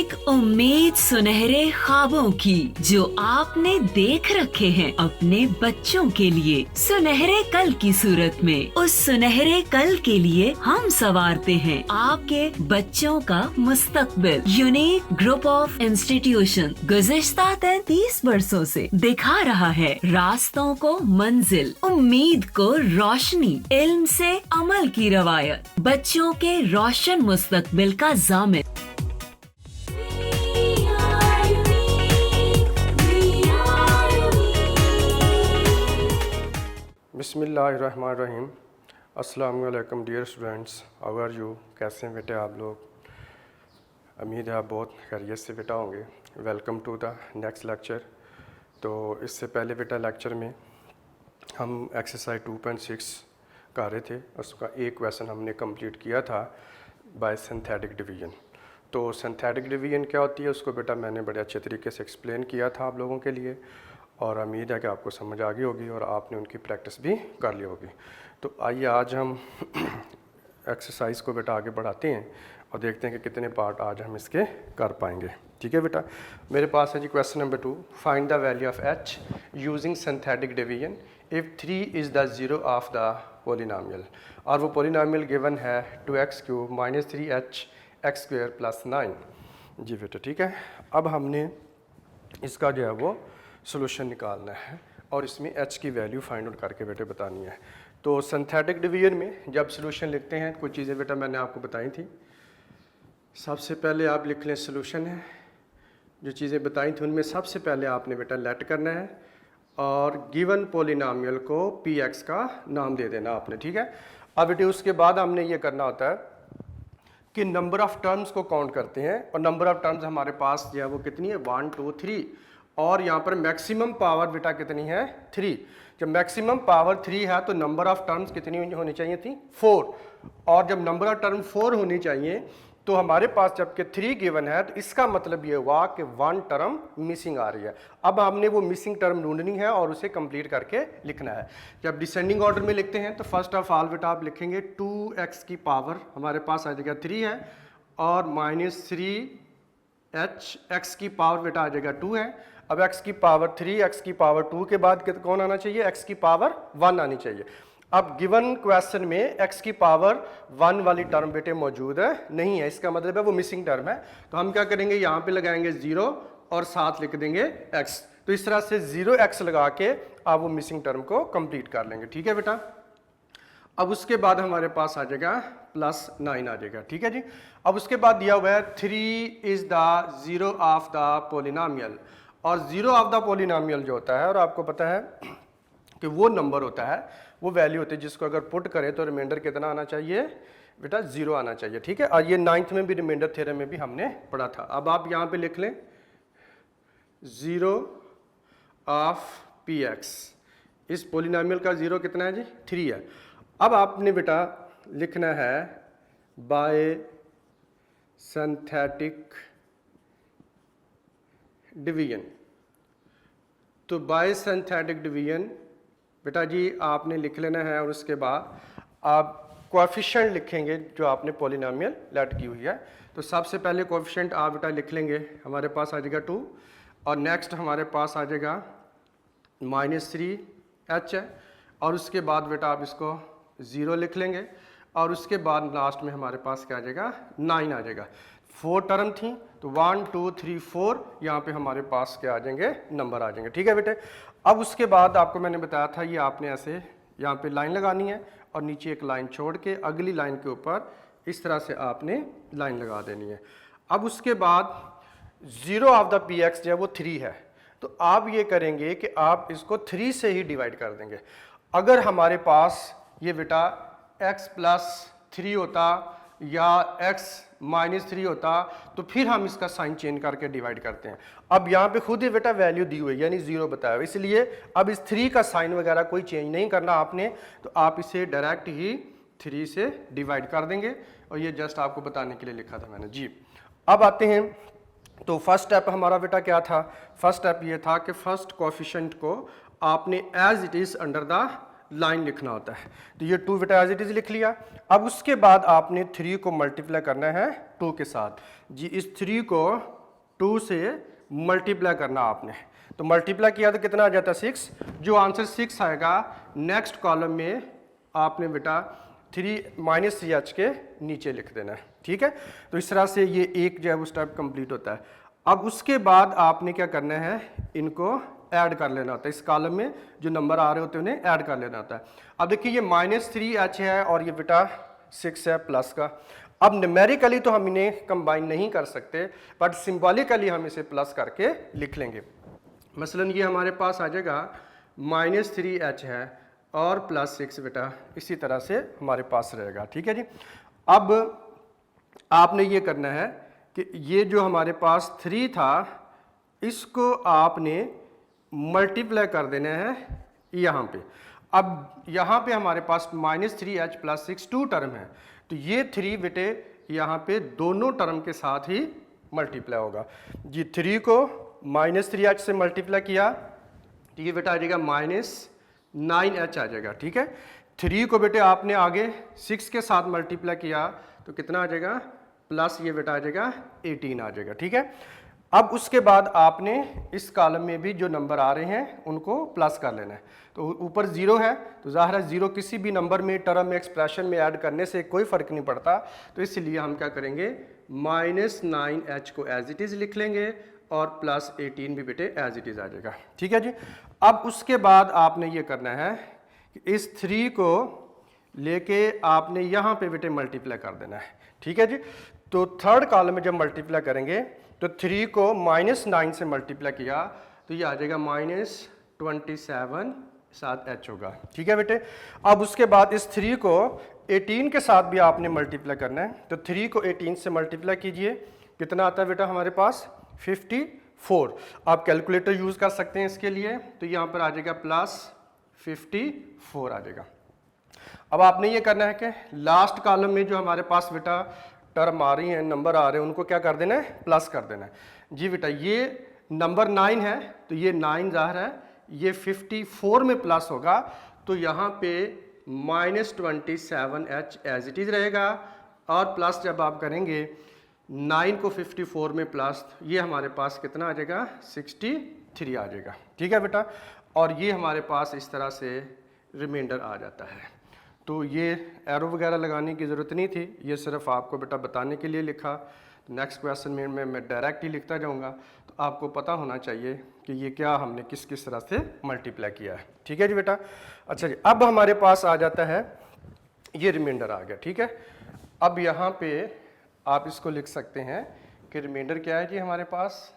एक उम्मीद सुनहरे ख्वाबों की जो आपने देख रखे हैं अपने बच्चों के लिए, सुनहरे कल की सूरत में। उस सुनहरे कल के लिए हम संवारते हैं आपके बच्चों का मुस्तकबिल। यूनिक ग्रुप ऑफ इंस्टीट्यूशन गुज़िश्ता 33 वर्षों से दिखा रहा है रास्तों को मंजिल, उम्मीद को रोशनी, इल्म से अमल की रवायत, बच्चों के रोशन मुस्तकबिल का ज़ामिन। बिस्मिल्लाहिर्रहमानिर्रहीम। अस्सलाम वालेकुम dear students, how are you? कैसे हैं बेटे आप लोग? उम्मीद है आप बहुत खैरियत से बेटा होंगे। Welcome to the next lecture. तो इससे पहले बेटा लेक्चर में हम एक्सरसाइज 2.6 कर रहे थे, उसका एक क्वेश्चन हमने कंप्लीट किया था बाय सिंथेटिक डिवीजन। तो सिंथेटिक डिवीजन क्या होती है उसको बेटा मैंने बड़े अच्छे तरीके से एक्सप्लेन किया था आप लोगों के लिए, और उम्मीद है कि आपको समझ आ गई होगी और आपने उनकी प्रैक्टिस भी कर ली होगी। तो आइए आज हम एक्सरसाइज को बेटा आगे बढ़ाते हैं और देखते हैं कि कितने पार्ट आज हम इसके कर पाएंगे। ठीक है बेटा, मेरे पास है जी question number 2। Find the value of h using synthetic division if 3 is the zero of the polynomial. और वो पोलिनोमियल गिवन है 2x³ - 3h x² + 9। जी बेटा ठीक है। अब हमने इसका जो है वो सोल्यूशन निकालना है और इसमें h की वैल्यू फाइंड आउट करके बेटे बतानी है। तो सिंथेटिक डिवीजन में जब सोल्यूशन लिखते हैं कुछ चीज़ें बेटा मैंने आपको बताई थी। सबसे पहले आप लिख लें सोल्यूशन है, जो चीज़ें बताई थी उनमें सबसे पहले आपने बेटा लेट करना है और गिवन पोलिनोमियल को px का नाम दे देना आपने। ठीक है। अब बेटे उसके बाद हमने ये करना होता है कि नंबर ऑफ़ टर्म्स को काउंट करते हैं, और नंबर ऑफ़ टर्म्स हमारे पास जो है वो कितनी है 1 2 3, और यहाँ पर मैक्सिमम पावर बेटा कितनी है 3। जब मैक्सिमम पावर 3 है तो नंबर ऑफ़ टर्म्स कितनी होनी चाहिए थी 4, और जब नंबर ऑफ़ टर्म 4 होनी चाहिए तो हमारे पास जबकि 3 गिवन है तो इसका मतलब ये हुआ कि 1 टर्म मिसिंग आ रही है। अब हमने वो मिसिंग टर्म ढूंढनी है और उसे कंप्लीट करके लिखना है। जब डिसेंडिंग ऑर्डर में लिखते हैं तो फर्स्ट ऑफ ऑल बेटा आप लिखेंगे 2x की पावर हमारे पास आ जाएगा 3 है, और -3h x की पावर बेटा आ जाएगा 2 है। अब x की पावर 3 x की पावर 2 के बाद कौन आना चाहिए, x की पावर 1 आनी चाहिए। अब गिवन क्वेश्चन में x की पावर 1 वाली टर्म बेटे मौजूद है नहीं है, इसका मतलब है वो मिसिंग टर्म है। तो हम क्या करेंगे, यहाँ पे लगाएंगे 0 और साथ लिख देंगे x। तो इस तरह से 0x लगा के आप वो मिसिंग टर्म को कंप्लीट कर लेंगे। ठीक है बेटा। अब उसके बाद हमारे पास आ जाएगा +9 आ जाएगा। ठीक है जी। अब उसके बाद दिया हुआ है 3 is the zero of the polynomial, और ज़ीरो ऑफ द पोलिनोमियल जो होता है, और आपको पता है कि वो नंबर होता है, वो वैल्यू होती है जिसको अगर पुट करें तो रिमाइंडर कितना आना चाहिए बेटा 0 आना चाहिए। ठीक है। और ये 9th में भी रिमाइंडर थ्योरम में भी हमने पढ़ा था। अब आप यहाँ पे लिख लें 0 ऑफ px, इस पोलिनोमियल का 0 कितना है जी 3 है। अब आपने बेटा लिखना है बाय सिंथेटिक डिवीजन। तो बाय सिंथेटिक डिवीजन बेटा जी आपने लिख लेना है, और उसके बाद आप कोएफिशिएंट लिखेंगे जो आपने पोलिनोमियल लेट की हुई है। तो सबसे पहले कोएफिशिएंट आप बेटा लिख लेंगे, हमारे पास आ जाएगा 2, और नेक्स्ट हमारे पास आ जाएगा -3h है, और उसके बाद बेटा आप इसको 0 लिख लेंगे, और उसके बाद लास्ट में हमारे पास क्या आ जाएगा 9 आ जाएगा। 4 टर्म थी तो 1 2 3 4 यहाँ पे हमारे पास क्या आ जाएंगे नंबर आ जाएंगे। ठीक है बेटे। अब उसके बाद आपको मैंने बताया था ये आपने ऐसे यहाँ पे लाइन लगानी है और नीचे एक लाइन छोड़ के अगली लाइन के ऊपर इस तरह से आपने लाइन लगा देनी है। अब उसके बाद 0 ऑफ द px जो है वो 3 है, तो आप ये करेंगे कि आप इसको 3 से ही डिवाइड कर देंगे। अगर हमारे पास ये बेटा x + 3 होता या x -3 होता तो फिर हम इसका साइन चेंज करके डिवाइड करते हैं। अब यहाँ पे खुद ही बेटा वैल्यू दी हुई है यानी 0 बताया हुआ, इसलिए अब इस 3 का साइन वगैरह कोई चेंज नहीं करना आपने, तो आप इसे डायरेक्ट ही 3 से डिवाइड कर देंगे, और ये जस्ट आपको बताने के लिए लिखा था मैंने जी। अब आते हैं, तो फर्स्ट स्टेप हमारा बेटा क्या था, फर्स्ट स्टेप ये था कि फर्स्ट कोएफिशिएंट को आपने as it is under the line लिखना होता है। तो ये 2 बेटा एज इट इज लिख लिया। अब उसके बाद आपने 3 को मल्टीप्लाई करना है 2 के साथ जी। इस 3 को 2 से मल्टीप्लाई करना आपने, तो मल्टीप्लाई किया तो कितना आ जाता है 6। जो आंसर 6 आएगा नेक्स्ट कॉलम में आपने बेटा 3 के नीचे लिख देना है, ठीक है। तो इस तरह से ये एक जो है वो स्टेप कंप्लीट होता है। अब उसके बाद आपने क्या करना है, इनको ऐड कर लेना होता है। इस कॉलम में जो नंबर आ रहे होते हैं उन्हें ऐड कर लेना होता है। अब देखिए ये -3h है और ये बेटा 6 है प्लस का। अब न्यूमेरिकली तो हम इन्हें कंबाइन नहीं कर सकते, बट सिंबॉलिकली हम इसे प्लस करके लिख लेंगे। मसलन ये हमारे पास आ जाएगा -3h है और +6 बेटा इसी तरह से हमारे पास रहेगा, ठीक है जी। अब आपने ये करना है कि ये जो हमारे पास 3 था इसको आपने मल्टीप्लाई कर देना है यहाँ पे। अब यहाँ पे हमारे पास -3h + 6 2 टर्म है, तो ये 3 बेटे यहाँ पे दोनों टर्म के साथ ही मल्टीप्लाई होगा जी। 3 को -3h से मल्टीप्लाई किया तो ये बेटा आ जाएगा -9h आ जाएगा, ठीक है। 3 को बेटे आपने आगे 6 के साथ मल्टीप्लाई किया तो कितना आ जाएगा, प्लस ये बेटा आ जाएगा 18 आ जाएगा, ठीक है। अब उसके बाद आपने इस कॉलम में भी जो नंबर आ रहे हैं उनको प्लस कर लेना है। तो ऊपर 0 है तो ज़ाहिर है 0 किसी भी नंबर में, टर्म में, एक्सप्रेशन में ऐड करने से कोई फ़र्क नहीं पड़ता। तो इसलिए हम क्या करेंगे, -9h को एज इट इज़ लिख लेंगे और +18 भी बेटे एज इट इज़ आ जाएगा, ठीक है जी। अब उसके बाद आपने ये करना है कि इस 3 को लेके आपने यहाँ पे बेटे मल्टीप्लाई कर देना है, ठीक है जी। तो थर्ड कॉलम में जब मल्टीप्लाई करेंगे तो 3 को -9 से मल्टीप्लाई किया तो ये आ जाएगा -27 साथ h होगा, ठीक है बेटे। अब उसके बाद इस 3 को 18 के साथ भी आपने मल्टीप्लाई करना है। तो 3 को 18 से मल्टीप्लाई कीजिए, कितना आता है बेटा हमारे पास 54। आप कैलकुलेटर यूज़ कर सकते हैं इसके लिए, तो यहाँ पर आ जाएगा +54 आ जाएगा। अब आपने ये करना है कि लास्ट कॉलम में जो हमारे पास बेटा टर्म आ रही हैं, नंबर आ रहे हैं, उनको क्या कर देना है, प्लस कर देना है जी बेटा। ये नंबर 9 है तो ये 9 ज़ाहिर है ये 54 में प्लस होगा, तो यहाँ पे -27h एज इट इज़ रहेगा और प्लस जब आप करेंगे 9 को 54 में प्लस, ये हमारे पास कितना आ जाएगा 63 आ जाएगा, ठीक है बेटा। और ये हमारे पास इस तरह से रिमाइंडर आ जाता है। तो ये एरो वगैरह लगाने की ज़रूरत नहीं थी, ये सिर्फ आपको बेटा बताने के लिए लिखा। नेक्स्ट क्वेश्चन में मैं डायरेक्ट ही लिखता जाऊंगा, तो आपको पता होना चाहिए कि ये क्या हमने किस किस तरह से मल्टीप्लाई किया है, ठीक है जी बेटा। अच्छा जी, अब हमारे पास आ जाता है ये रिमाइंडर आ गया, ठीक है। अब यहाँ पे आप इसको लिख सकते हैं कि रिमाइंडर क्या है जी हमारे पास,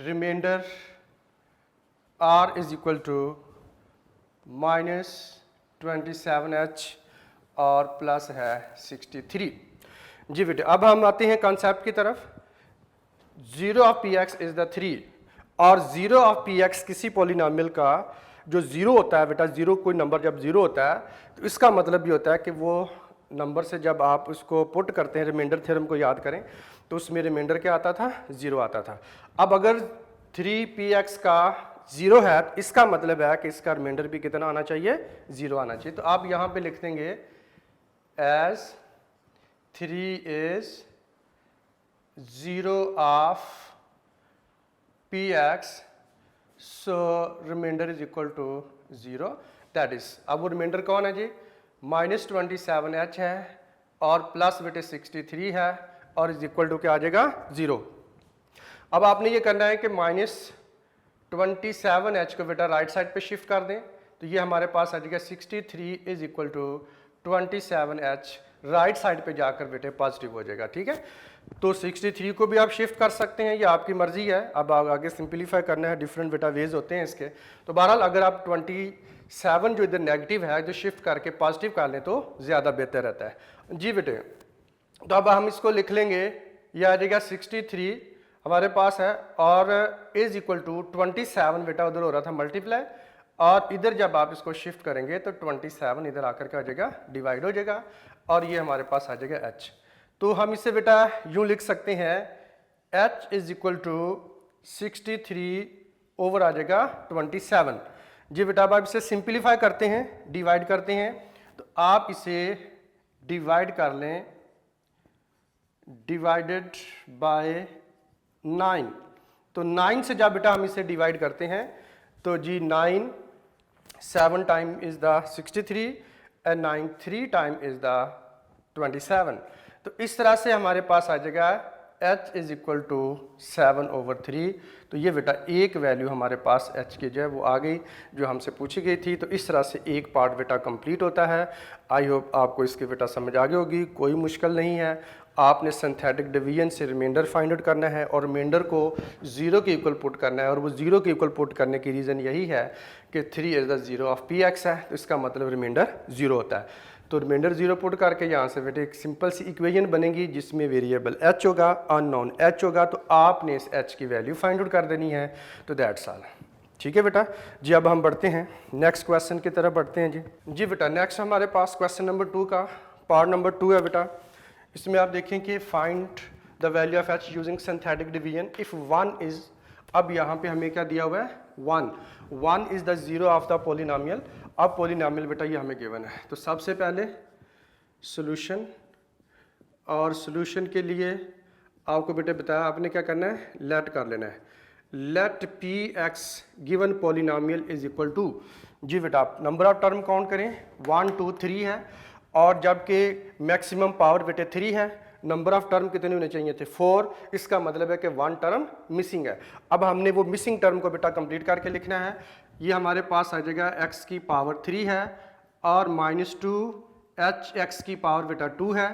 remainder r is equal to -27h और प्लस है 63 जी बेटे। अब हम आते हैं कॉन्सेप्ट की तरफ। 0 ऑफ px इज द 3 और 0 ऑफ px किसी पॉलिनोमियल का जो 0 होता है बेटा, 0 कोई नंबर जब 0 होता है तो इसका मतलब ये होता है कि वो नंबर से जब आप उसको पुट करते हैं, रिमाइंडर थ्योरम को याद करें तो उसमें रिमाइंडर क्या आता था, 0 आता था। अब अगर 3px का 0 है तो इसका मतलब है कि इसका रिमाइंडर भी कितना आना चाहिए, 0 आना चाहिए। तो आप यहाँ पे लिख देंगे as 3 is 0 of px so reminder is equal to 0, that is. अब वो रिमाइंडर कौन है जी, -27h है और प्लस बेटे 63 है और इज इक्वल टू क्या आ जाएगा 0। अब आपने ये करना है कि -27h को बेटा राइट साइड पे शिफ्ट कर दें, तो ये हमारे पास आ जाएगा 63 is equal to 27h, right side पे जाकर बेटे पॉजिटिव हो जाएगा, ठीक है। तो 63 को भी आप शिफ्ट कर सकते हैं, ये आपकी मर्जी है। अब आगे सिंपलीफाई करना है, डिफरेंट बेटा वेज होते हैं इसके। तो बहरहाल अगर आप 27 जो इधर नेगेटिव है जो शिफ्ट करके पॉजिटिव कर लें तो ज़्यादा बेहतर रहता है जी बेटे। तो अब हम इसको लिख लेंगे, ये आ जाएगा 63 हमारे पास है और इज इक्वल टू 27 बेटा उधर हो रहा था मल्टीप्लाई, और इधर जब आप इसको शिफ्ट करेंगे तो 27 इधर आकर के आ जाएगा डिवाइड हो जाएगा और ये हमारे पास आ जाएगा h। तो हम इसे बेटा यूँ लिख सकते हैं h is equal to 63 over आ जाएगा 27। जी बेटा अब आप इसे सिंप्लीफाई करते हैं, डिवाइड करते हैं, तो आप इसे डिवाइड कर लें, डिवाइडेड बाय 9। तो 9 से जब बेटा हम इसे डिवाइड करते हैं तो जी 9 7 time is the 63 and 9 3 time is the 27। तो इस तरह से हमारे पास आ जाएगा h इज इक्वल टू 7/3। तो ये बेटा एक वैल्यू हमारे पास h की जो है वो आ गई जो हमसे पूछी गई थी। तो इस तरह से एक पार्ट बेटा कंप्लीट होता है। आई होप आपको इसकी बेटा समझ आ गई होगी, कोई मुश्किल नहीं है। आपने सिंथेटिक डिवीजन से रिमाइंडर फाइंड आउट करना है और रिमाइंडर को 0 के इक्वल पुट करना है, और वो 0 के इक्वल पुट करने की रीज़न यही है कि 3 इज द 0 ऑफ px है, तो इसका मतलब रिमाइंडर 0 होता है। तो रिमाइंडर 0 पुट करके यहाँ से बेटे एक सिंपल सी इक्वेशन बनेगी जिसमें वेरिएबल h होगा, अननोन h होगा, तो आपने इस h की वैल्यू फाइंड आउट कर देनी है। तो दैट्स ऑल। ठीक है बेटा जी। अब हम बढ़ते हैं नेक्स्ट क्वेश्चन की तरफ बढ़ते हैं जी बेटा नेक्स्ट हमारे पास क्वेश्चन नंबर 2 का पार्ट नंबर 2 है बेटा। इसमें आप देखें कि find the value of h using synthetic division if 1 is, अब यहाँ पे हमें क्या दिया हुआ है 1 is the 0 of the polynomial. अब पोलिनोमियल बेटा ये हमें गिवन है, तो सबसे पहले सॉल्यूशन, और सॉल्यूशन के लिए आपको बेटे बताया आपने क्या करना है, लेट कर लेना है। Let px given polynomial is equal to, जी बेटा आप नंबर ऑफ टर्म काउंट करें, 1 2 3 है, और जबकि मैक्सिमम पावर बेटे 3 है, नंबर ऑफ टर्म कितने होने चाहिए थे 4। इसका मतलब है कि 1 टर्म मिसिंग है। अब हमने वो मिसिंग टर्म को बेटा कंप्लीट करके लिखना है। ये हमारे पास आ जाएगा x की पावर 3 है और -2 h की पावर बेटा 2 है।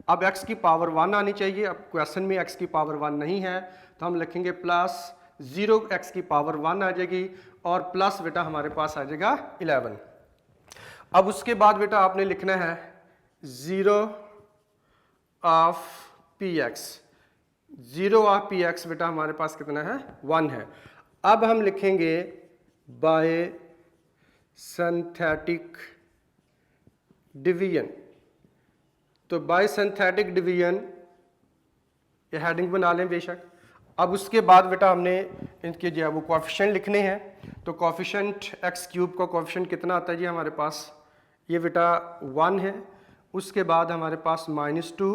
अब x की पावर 1 आनी चाहिए, अब क्वेश्चन में x की पावर 1 नहीं है, तो हम लिखेंगे प्लस 0 x की पावर 1 आ जाएगी, और प्लस बेटा हमारे पास आ जाएगा 11। अब उसके बाद बेटा आपने लिखना है 0 ऑफ px, 0 ऑफ px बेटा हमारे पास कितना है 1 है। अब हम लिखेंगे बाय सिंथेटिक डिवीजन, तो बाय सिंथेटिक डिवीजन ये हेडिंग बना लें बेशक। अब उसके बाद बेटा हमने इनके जो है वो कोएफिशिएंट लिखने हैं। तो कोएफिशिएंट x क्यूब का कोएफिशिएंट कितना आता है जी हमारे पास, ये बेटा 1 है। उसके बाद हमारे पास -2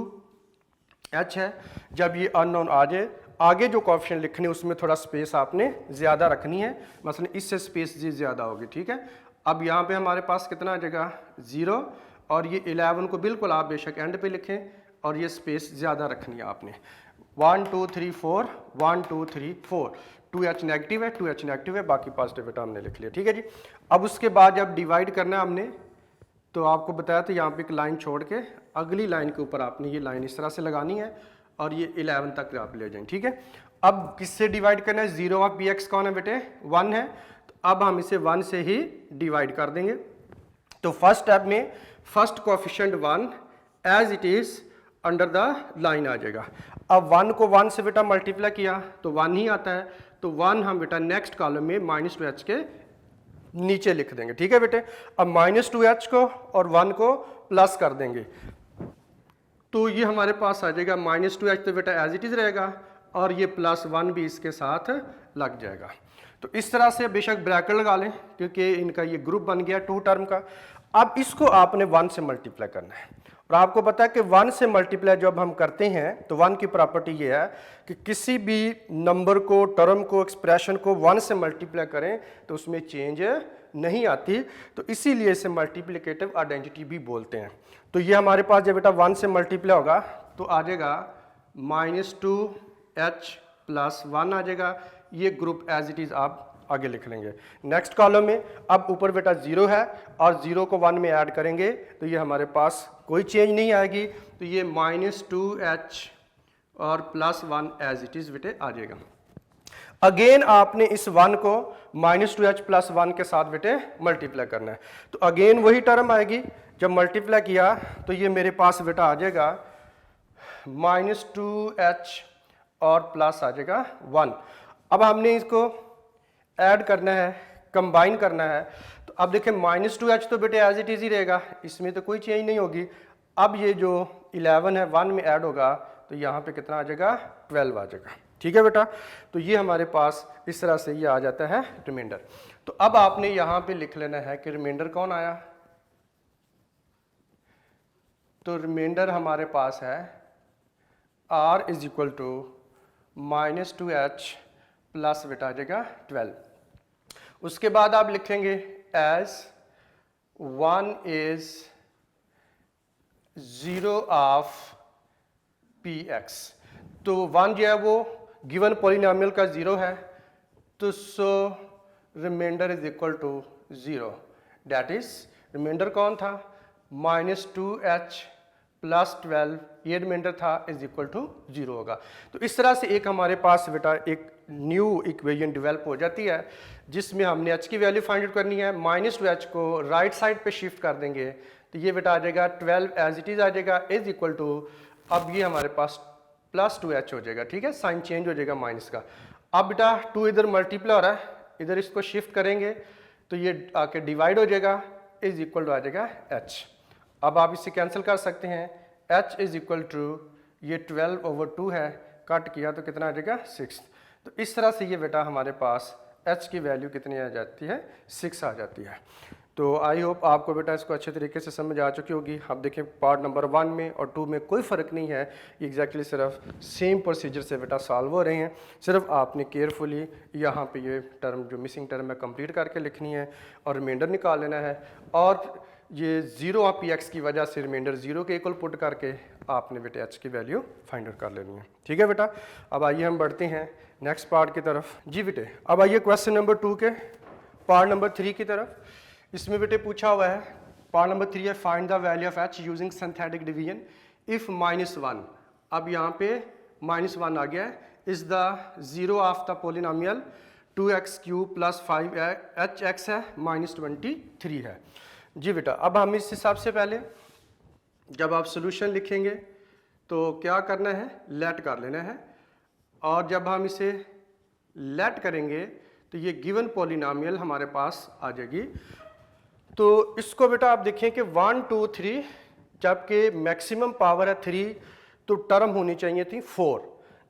h है। जब ये अननोन आ जाए, आगे जो कोएफिशिएंट लिखने उसमें थोड़ा स्पेस आपने ज़्यादा रखनी है, मसलन इससे स्पेस जी ज़्यादा होगी। ठीक है, अब यहाँ पे हमारे पास कितना आ जाएगा 0, और ये 11 को बिल्कुल आप बेशक एंड पे लिखें, और ये स्पेस ज़्यादा रखनी है आपने। 1 2 3 4 1 2 3 4, 2h नेगेटिव है, 2h नेगेटिव है, बाकी पॉजिटिव बेटा हमने लिख लिया। ठीक है जी। अब उसके बाद जब डिवाइड करना है हमने, तो आपको बताया था यहाँ पे एक लाइन छोड़ के अगली लाइन के ऊपर आपने ये लाइन इस तरह से लगानी है, और ये 11 तक आप ले जाएं। ठीक है, अब किससे डिवाइड करना है, 0 ऑफ px कौन है बेटे 1 है, तो अब हम इसे 1 से ही डिवाइड कर देंगे। तो फर्स्ट स्टेप में first coefficient 1 as it is under the line आ जाएगा। अब 1 को 1 से बेटा मल्टीप्लाई किया तो 1 ही आता है, तो 1 हम बेटा नेक्स्ट कॉलम में -2h के नीचे लिख देंगे। ठीक है बेटे, अब -2h को और 1 को प्लस कर देंगे, तो ये हमारे पास आ जाएगा -2h तो बेटा एज इट इज रहेगा, और ये +1 भी इसके साथ लग जाएगा। तो इस तरह से बेशक ब्रैकेट लगा लें क्योंकि इनका ये ग्रुप बन गया 2 टर्म का। अब इसको आपने 1 से मल्टीप्लाई करना है, और आपको पता है कि 1 से मल्टीप्लाई जब हम करते हैं तो 1 की प्रॉपर्टी ये है कि किसी भी नंबर को, टर्म को, एक्सप्रेशन को 1 से मल्टीप्लाई करें तो उसमें चेंज नहीं आती, तो इसीलिए इसे मल्टीप्लिकेटिव आइडेंटिटी भी बोलते हैं। तो ये हमारे पास जब बेटा 1 से मल्टीप्लाई होगा तो आ जाएगा -2h + 1 आ जाएगा। ये ग्रुप एज इट इज आप आगे लिख लेंगे नेक्स्ट कॉलम में। अब ऊपर बेटा 0 है, और 0 को 1 में ऐड करेंगे तो ये हमारे पास कोई चेंज नहीं आएगी, तो ये -2h और +1 एज इट इज बेटे आ जाएगा। अगेन आपने इस 1 को -2h + 1 के साथ बेटे मल्टीप्लाई करना है, तो अगेन वही टर्म आएगी। जब मल्टीप्लाई किया तो ये मेरे पास बेटा आ जाएगा -2h और प्लस आ जाएगा 1। अब हमने इसको ऐड करना है, कंबाइन करना है, तो अब देखें -2h तो बेटे एज इट इज ही रहेगा, इसमें तो कोई चेंज नहीं होगी। अब ये जो 11 है 1 में ऐड होगा तो यहाँ पे कितना आ जाएगा 12 आ जाएगा। ठीक है बेटा। तो ये हमारे पास इस तरह से ये आ जाता है रिमाइंडर। तो अब आपने यहाँ पे लिख लेना है कि रिमाइंडर कौन आया। तो रिमाइंडर हमारे पास है r is equal to -2h plus बेटा आ जाएगा 12। उसके बाद आप लिखेंगे एज 1 इज 0 ऑफ px। तो 1 जो है वो गिवन पॉलिनोमियल का 0 है, तो सो reminder is equal to 0। That is remainder कौन था, -2h प्लस 12, ये रिमाइंडर था, इज इक्वल टू 0 होगा। तो इस तरह से एक हमारे पास बेटा एक न्यू इक्वेशन डेवलप हो जाती है जिसमें हमने h की वैल्यू फाइंड आउट करनी है। -2h को राइट साइड पे शिफ्ट कर देंगे तो ये बेटा आ जाएगा 12 एज इट इज आ जाएगा, इज इक्वल टू, अब ये हमारे पास +2h हो जाएगा। ठीक है, साइन चेंज हो जाएगा माइनस का। अब बेटा 2 इधर मल्टीप्लाई हो रहा है, इधर इसको शिफ्ट करेंगे तो ये आके डिवाइड हो जाएगा, इज इक्वल टू आ जाएगा h। अब आप इसे कैंसिल कर सकते हैं, h इज इक्वल टू ये 12/2 है, कट किया तो कितना आ जाएगा 6। तो इस तरह से ये बेटा हमारे पास h की वैल्यू कितनी आ जाती है, 6 आ जाती है। तो आई होप आपको बेटा इसको अच्छे तरीके से समझ आ चुकी होगी। अब देखें पार्ट नंबर 1 में और 2 में कोई फ़र्क नहीं है, एग्जैक्टली सिर्फ सेम प्रोसीजर से बेटा सॉल्व हो रहे हैं। सिर्फ आपने केयरफुली यहाँ पे ये टर्म जो मिसिंग टर्म है कंप्लीट करके लिखनी है और रिमाइंडर निकाल लेना है, और ये 0 ऑफ px की वजह से रिमाइंडर 0 के इक्वल पुट करके आपने बेटे h की वैल्यू फाइंड आउट कर लेनी है। ठीक है बेटा, अब आइए हम बढ़ते हैं नेक्स्ट पार्ट की तरफ। जी बेटे, अब आइए क्वेश्चन नंबर 2 के पार्ट नंबर 3 की तरफ। इसमें बेटे पूछा हुआ है पार्ट नंबर 3 है, find the value of h using synthetic division if -1। अब यहाँ पे -1 आ गया है, is the 0 of the polynomial 2x³ plus 5hx है, -23 है। जी बेटा, अब हम इस हिसाब से पहले जब आप सोल्यूशन लिखेंगे तो क्या करना है, लेट कर लेना है, और जब हम इसे लेट करेंगे तो ये गिवन पॉलिनोमियल हमारे पास आ जाएगी। तो इसको बेटा आप देखें कि 1 2 3, जबकि मैक्सिमम पावर है 3 तो टर्म होनी चाहिए थी 4,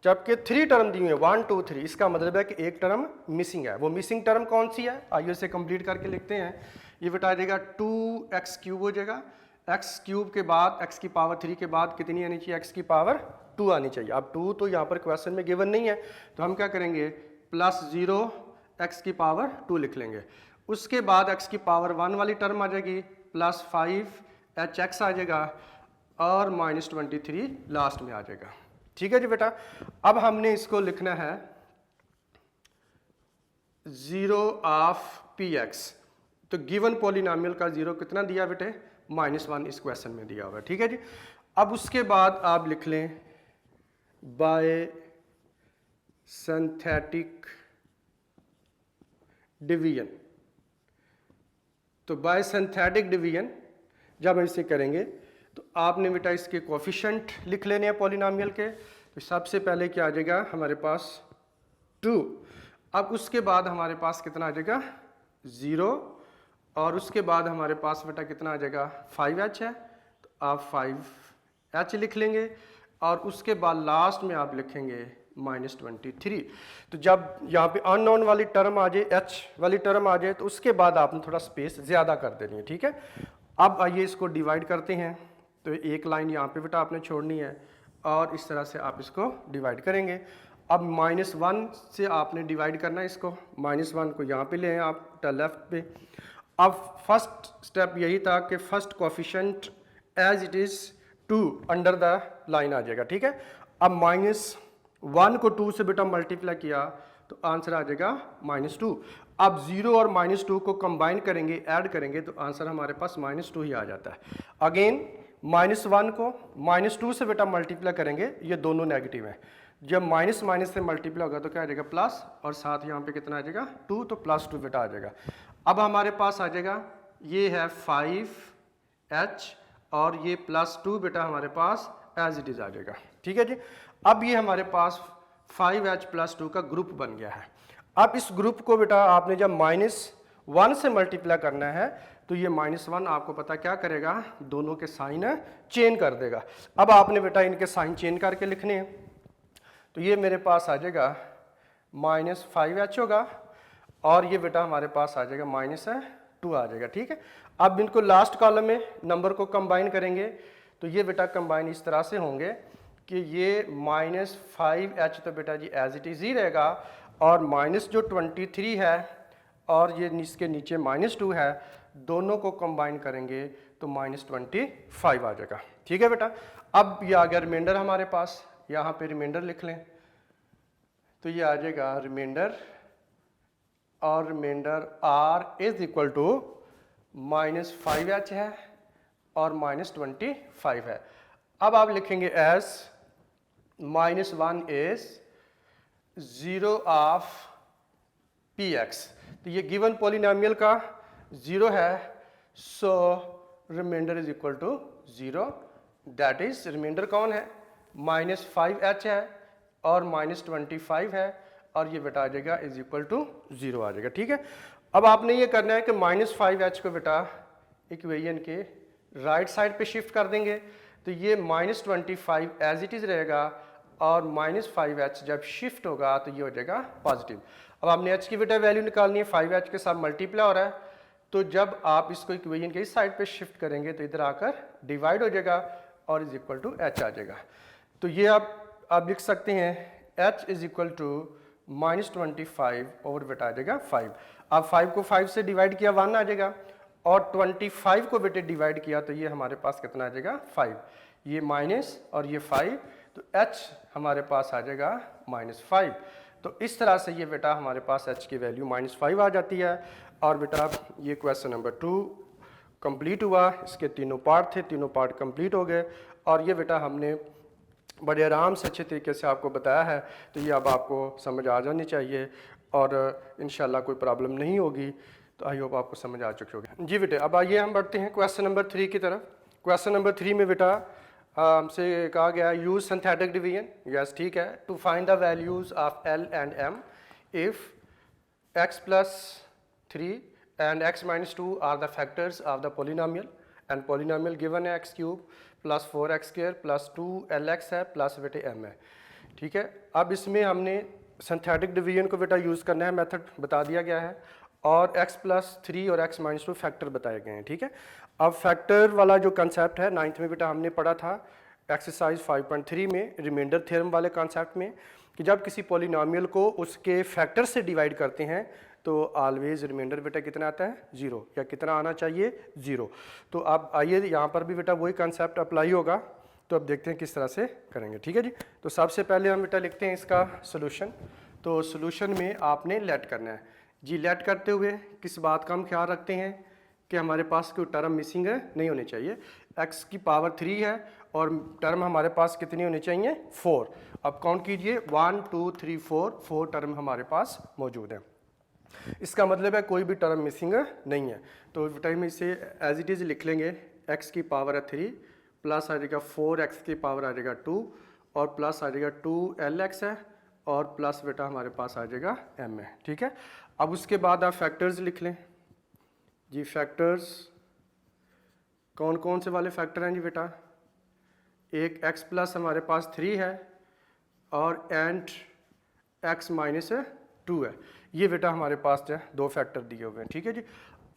जबकि 3 टर्म दी हुई है 1 2 3, इसका मतलब है कि एक टर्म मिसिंग है। वो मिसिंग टर्म कौन सी है, आइए इसे कंप्लीट करके लिखते हैं। ये बेटा आ जाएगा 2x³ हो जाएगा, x³ के बाद x की पावर 3 के बाद कितनी आनी चाहिए, x की पावर 2 आनी चाहिए। अब 2 तो यहाँ पर क्वेश्चन में गिवन नहीं है, तो हम क्या करेंगे, +0 x की पावर 2 लिख लेंगे। उसके बाद x की पावर 1 वाली टर्म आ जाएगी, +5hx आ जाएगा, और -23 लास्ट में आ जाएगा। ठीक है जी बेटा, अब हमने इसको लिखना है 0 ऑफ px। तो गिवन पॉलिनोमियल का 0 कितना दिया बेटे, -1 इस क्वेश्चन में दिया हुआ है। ठीक है जी, अब उसके बाद आप लिख लें बाय सिंथेटिक डिवीजन। तो बाय सिंथेटिक डिवीजन जब हम इसे करेंगे तो आपने बेटा इसके कोफिशिएंट लिख लेने हैं पॉलिनोमियल के। तो सबसे पहले क्या आ जाएगा हमारे पास 2, अब उसके बाद हमारे पास कितना आ जाएगा 0, और उसके बाद हमारे पास बेटा कितना आ जाएगा 5h है, तो आप 5h लिख लेंगे, और उसके बाद लास्ट में आप लिखेंगे -23। तो जब यहाँ पे अननोन वाली टर्म आ जाए, h वाली टर्म आ जाए, तो उसके बाद आपने थोड़ा स्पेस ज़्यादा कर देनी है। ठीक है, अब आइए इसको डिवाइड करते हैं। तो एक लाइन यहाँ पे बेटा आपने छोड़नी है, और इस तरह से आप इसको डिवाइड करेंगे। अब -1 से आपने डिवाइड करना है इसको, -1 को यहाँ पे ले आए आप लेफ्ट पे। अब फर्स्ट स्टेप यही था कि first coefficient as it is 2 under the line आ जाएगा। ठीक है, अब -1 को 2 से बेटा मल्टीप्लाई किया तो आंसर आ जाएगा -2। अब 0 और -2 को कंबाइन करेंगे, ऐड करेंगे, तो आंसर हमारे पास -2 ही आ जाता है। अगेन -1 को -2 से बेटा मल्टीप्लाई करेंगे, ये दोनों नेगेटिव हैं। जब माइनस माइनस से मल्टीप्लाई होगा तो क्या आ जाएगा प्लस, और साथ यहाँ पे कितना आ जाएगा 2, तो +2 बेटा आ जाएगा। अब हमारे पास आ जाएगा ये है 5h, और ये +2 बेटा हमारे पास एज इट इज़ आ जाएगा। ठीक है जी, अब ये हमारे पास 5h + 2 का ग्रुप बन गया है। अब इस ग्रुप को बेटा आपने जब -1 से मल्टीप्लाई करना है तो ये -1 आपको पता क्या करेगा, दोनों के साइन चेंज कर देगा। अब आपने बेटा इनके साइन चेंज करके लिखने हैं। तो ये मेरे पास आ जाएगा -5h होगा और ये बेटा हमारे पास आ जाएगा -2 आ जाएगा। ठीक है, अब इनको लास्ट कॉलम में नंबर को कंबाइन करेंगे तो ये बेटा कंबाइन इस तरह से होंगे कि ये -5h तो बेटा जी एज इट इज़ ही रहेगा और माइनस जो 23 है और ये इसके नीचे -2 है, दोनों को कंबाइन करेंगे तो -25 आ जाएगा। ठीक है बेटा, अब ये आ गया रिमाइंडर हमारे पास, यहाँ पे रिमाइंडर लिख लें तो ये आ जाएगा रिमाइंडर और reminder r is equal to -5h है और -25 है। अब आप लिखेंगे एज -1 इज 0 ऑफ px, तो ये गिवन पॉलिनोमियल का 0 है, सो reminder is equal to 0, that is remainder कौन है -5h है और -25 है और ये बेटा आ जाएगा इज इक्वल टू 0 आ जाएगा। ठीक है, अब आपने ये करना है कि -5h को बेटा इक्वेशन के राइट साइड पे शिफ्ट कर देंगे तो ये -25 एज इट इज रहेगा और -5h जब शिफ्ट होगा तो ये हो जाएगा पॉजिटिव। अब आपने h की बेटा वैल्यू निकालनी है, 5h के साथ मल्टीप्लाई हो रहा है, तो जब आप इसको इक्वेशन के इस साइड पे शिफ्ट करेंगे तो इधर आकर डिवाइड हो जाएगा और इज इक्वल टू h आ जाएगा। तो ये आप लिख सकते हैं h इज इक्वल टू -25 और बेटा आ जाएगा 5। अब 5 को 5 से डिवाइड किया 1 आ जाएगा और 25 को बेटे डिवाइड किया तो ये हमारे पास कितना आ जाएगा 5, ये माइनस और ये 5, तो h हमारे पास आ जाएगा -5। तो इस तरह से ये बेटा हमारे पास h की वैल्यू -5 आ जाती है। और बेटा ये क्वेश्चन नंबर 2 कंप्लीट हुआ, इसके तीनों पार्ट थे, तीनों पार्ट कंप्लीट हो गए और ये बेटा हमने बड़े आराम से अच्छे तरीके से आपको बताया है, तो ये अब आपको समझ आ जानी चाहिए और इंशाल्लाह कोई प्रॉब्लम नहीं होगी। तो आई होप आपको समझ आ चुकी होगी। जी बेटे, अब आइए हम बढ़ते हैं क्वेश्चन नंबर 3 की तरफ। क्वेश्चन नंबर 3 में बेटा हमसे कहा गया है यूज सिंथेटिक डिवीजन। यस, ठीक है, to find the values of L and M if x + 3 and x - 2 are the factors of the polynomial and polynomial given है x³ + 4x² + 2lx है प्लस बेटे m है। ठीक है, अब इसमें हमने सिंथेटिक डिवीजन को बेटा यूज़ करना है, मेथड बता दिया गया है और x + 3 और x - 2 फैक्टर बताए गए हैं। ठीक है, अब फैक्टर वाला जो कंसेप्ट है 9th में बेटा हमने पढ़ा था एक्सरसाइज 5.3 में रिमाइंडर थ्योरम वाले कॉन्सेप्ट में कि जब किसी पॉलिनोमियल को उसके फैक्टर से डिवाइड करते हैं तो ऑलवेज रिमाइंडर बेटा कितना आता है 0, या कितना आना चाहिए 0। तो अब आइए यहाँ पर भी बेटा वही कॉन्सेप्ट अप्लाई होगा, तो अब देखते हैं किस तरह से करेंगे। ठीक है जी, तो सबसे पहले हम बेटा लिखते हैं इसका सोल्यूशन। तो सोल्यूशन में आपने लेट करना है जी। लेट करते हुए किस बात का हम ख्याल रखते हैं कि हमारे पास कोई टर्म मिसिंग है नहीं होनी चाहिए। x की पावर 3 है और टर्म हमारे पास कितनी होनी चाहिए 4। अब काउंट कीजिए 1 2 3 4 टर्म हमारे पास मौजूद है। इसका मतलब है कोई भी टर्म मिसिंग नहीं है। तो टाइम इसे एज इट इज़ लिख लेंगे, x की पावर है 3 प्लस आ जाएगा 4x की पावर आ जाएगा 2 और प्लस आ जाएगा 2lx है और प्लस बेटा हमारे पास आ जाएगा m है। ठीक है, अब उसके बाद आप फैक्टर्स लिख लें जी। फैक्टर्स कौन कौन से वाले फैक्टर हैं जी बेटा, एक x प्लस हमारे पास 3 है और एंड x - 2 है। ये बेटा हमारे पास जो है 2 फैक्टर दिए हुए हैं। ठीक है जी,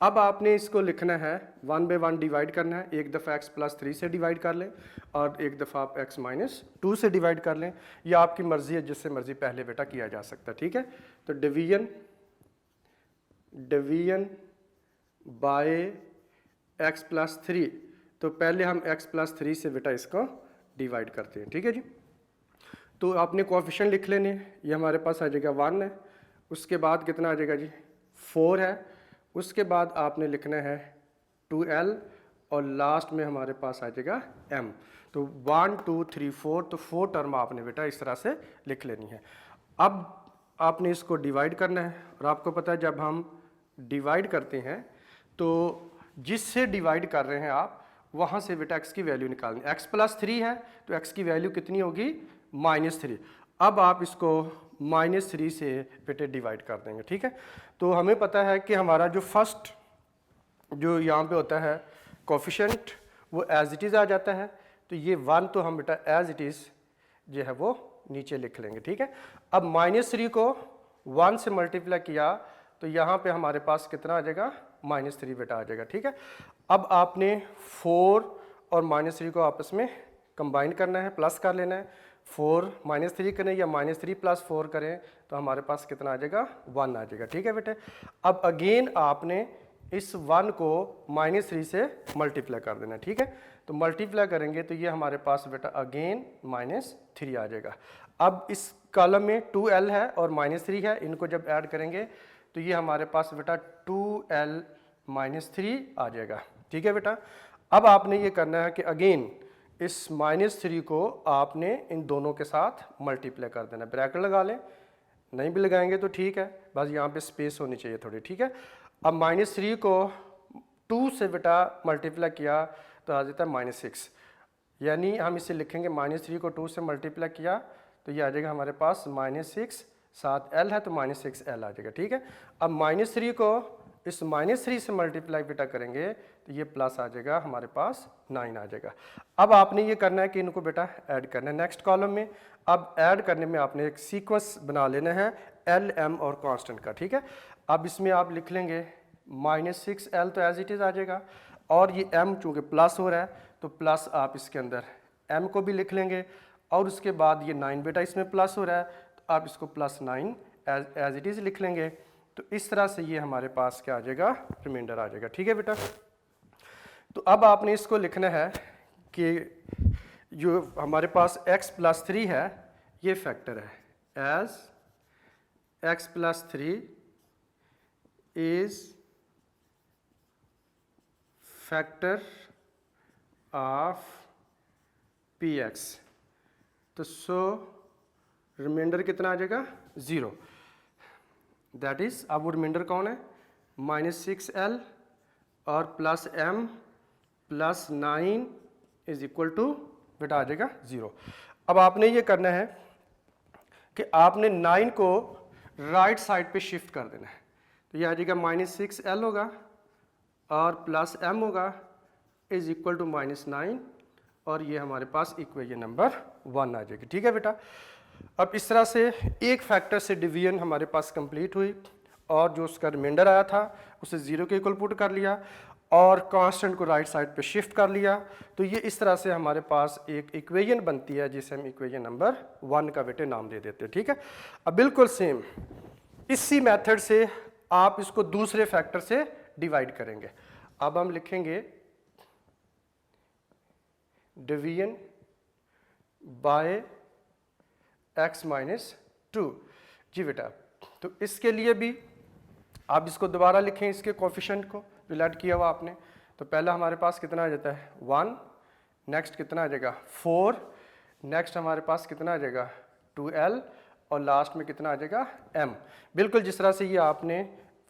अब आपने इसको लिखना है 1 बाय 1 डिवाइड करना है। एक दफ़ा x + 3 से डिवाइड कर लें और एक दफ़ा आप x - 2 से डिवाइड कर लें, या आपकी मर्ज़ी है, जिससे मर्ज़ी पहले बेटा किया जा सकता है। ठीक है, तो डिवीजन बाय x + 3, तो पहले हम x + 3 से बेटा इसको डिवाइड करते हैं। ठीक है जी, तो आपने कोएफिशिएंट लिख लेने, ये हमारे पास आ जाएगा 1 है, उसके बाद कितना आ जाएगा जी 4 है, उसके बाद आपने लिखना है 2l और लास्ट में हमारे पास आ जाएगा m। तो 1 2 3 4, तो 4 टर्म आपने बेटा इस तरह से लिख लेनी है। अब आपने इसको डिवाइड करना है और आपको पता है जब हम डिवाइड करते हैं तो जिससे डिवाइड कर रहे हैं आप वहाँ से बेटा x की वैल्यू निकालनी। x + 3 है तो x की वैल्यू कितनी होगी -3। अब आप इसको -3 से बेटे डिवाइड कर देंगे। ठीक है, तो हमें पता है कि हमारा जो फर्स्ट जो यहाँ पे होता है कोएफिशिएंट वो एज इट इज़ आ जाता है, तो ये 1 तो हम बेटा एज इट इज़ जो है वो नीचे लिख लेंगे, ठीक है। अब -3 को 1 से मल्टीप्लाई किया तो यहाँ पे हमारे पास कितना आ जाएगा, -3 बेटा आ जाएगा, ठीक है। अब आपने 4 और -3 को आपस में कंबाइन करना है, प्लस कर लेना है। 4 -3 करें या -3 + 4 करें तो हमारे पास कितना आ जाएगा, 1 आ जाएगा, ठीक है बेटे। अब अगेन आपने इस 1 को -3 से मल्टीप्लाई कर देना है, ठीक है। तो मल्टीप्लाई करेंगे तो ये हमारे पास बेटा अगेन -3 आ जाएगा। अब इस कॉलम में 2l है और -3 है, इनको जब ऐड करेंगे तो ये हमारे पास बेटा 2l - 3 आ जाएगा, ठीक है बेटा। अब आपने ये करना है कि अगेन इस -3 को आपने इन दोनों के साथ मल्टीप्लाई कर देना, ब्रैकेट लगा लें, नहीं भी लगाएंगे तो ठीक है, बस यहाँ पे स्पेस होनी चाहिए थोड़ी, ठीक है। अब -3 को 2 से बेटा मल्टीप्लाई किया तो आ जाता है -6, यानी हम इसे लिखेंगे -3 को 2 से मल्टीप्लाई किया तो ये आ जाएगा हमारे पास -6, साथ l है तो -6l आ जाएगा, ठीक है। अब -3 को इस -3 से मल्टीप्लाई बेटा करेंगे तो ये प्लस आ जाएगा, हमारे पास 9 आ जाएगा। अब आपने ये करना है कि इनको बेटा ऐड करना है नेक्स्ट कॉलम में। अब ऐड करने में आपने एक सीक्वेंस बना लेना है l, m और कांस्टेंट का, ठीक है। अब इसमें आप लिख लेंगे -6l तो एज इट इज़ आ जाएगा, और ये m चूँकि प्लस हो रहा है तो प्लस आप इसके अंदर m को भी लिख लेंगे, और उसके बाद ये 9 बेटा इसमें प्लस हो रहा है तो आप इसको +9 एज इट इज़ लिख लेंगे। तो इस तरह से ये हमारे पास क्या आ जाएगा, रिमाइंडर आ जाएगा, ठीक है बेटा। तो अब आपने इसको लिखना है कि जो हमारे पास x + 3 है ये फैक्टर है, as x + 3 is factor of px, तो सो रिमाइंडर कितना आ जाएगा, 0। दैट इज अब वो रिमाइंडर कौन है, -6l और +m + 9 इज इक्वल टू बेटा आ जाएगा 0। अब आपने ये करना है कि आपने 9 को राइट साइड पे शिफ्ट कर देना है, तो ये आ जाएगा -6l होगा और +m होगा इज इक्वल टू -9, और ये हमारे पास इक्वेशन नंबर 1 आ जाएगी, ठीक है बेटा। अब इस तरह से एक फैक्टर से डिवीजन हमारे पास कंप्लीट हुई, और जो उसका रिमाइंडर आया था उसे 0 के इक्वल पुट कर लिया और कांस्टेंट को राइट साइड पे शिफ्ट कर लिया, तो ये इस तरह से हमारे पास एक इक्वेशन बनती है जिसे हम इक्वेशन नंबर 1 का बेटे नाम दे देते हैं, ठीक है। अब बिल्कुल सेम इसी मेथड से आप इसको दूसरे फैक्टर से डिवाइड करेंगे। अब हम लिखेंगे डिवीजन बाय x - 2, जी बेटा। तो इसके लिए भी आप इसको दोबारा लिखें, इसके कोफिशिएंट को जो ऐड किया हुआ आपने, तो पहला हमारे पास कितना आ जाता है 1, नेक्स्ट कितना आ जाएगा 4, नेक्स्ट हमारे पास कितना आ जाएगा 2l, और लास्ट में कितना आ जाएगा m। बिल्कुल जिस तरह से ये आपने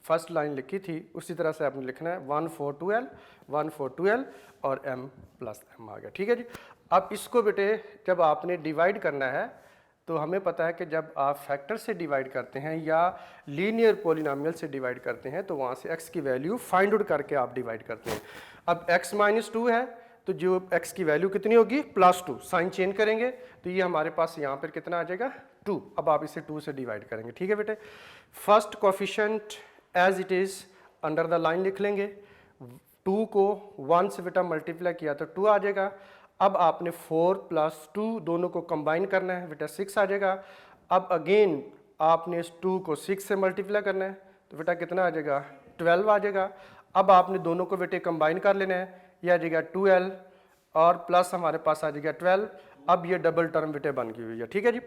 फर्स्ट लाइन लिखी थी उसी तरह से आपने लिखना है 1 4 2l 1 4 2l और m + m आ गया, ठीक है जी। अब इसको बेटे जब आपने डिवाइड करना है तो हमें पता है कि जब आप फैक्टर से डिवाइड करते हैं या लीनियर पॉलिनोमियल से डिवाइड करते हैं तो वहाँ से x की वैल्यू फाइंड आउट करके आप डिवाइड करते हैं। अब x - 2 है तो जो x की वैल्यू कितनी होगी +2, साइन चेंज करेंगे तो ये हमारे पास यहाँ पर कितना आ जाएगा 2। अब आप इसे 2 से डिवाइड करेंगे, ठीक है बेटे। First coefficient as it is under the line लिख लेंगे, 2 को 1 से बेटा मल्टीप्लाई किया तो 2 आ जाएगा। अब आपने 4 + 2 दोनों को कंबाइन करना है बेटा 6 आ जाएगा। अब अगेन आपने इस 2 को 6 से मल्टीप्लाई करना है तो बेटा कितना आ जाएगा 12 आ जाएगा। अब आपने दोनों को बेटे कंबाइन कर लेना है, यह आ जाएगा 2l और प्लस हमारे पास आ जाएगा 12। अब ये डबल टर्म बेटे बन गई हुई है, ठीक है जी।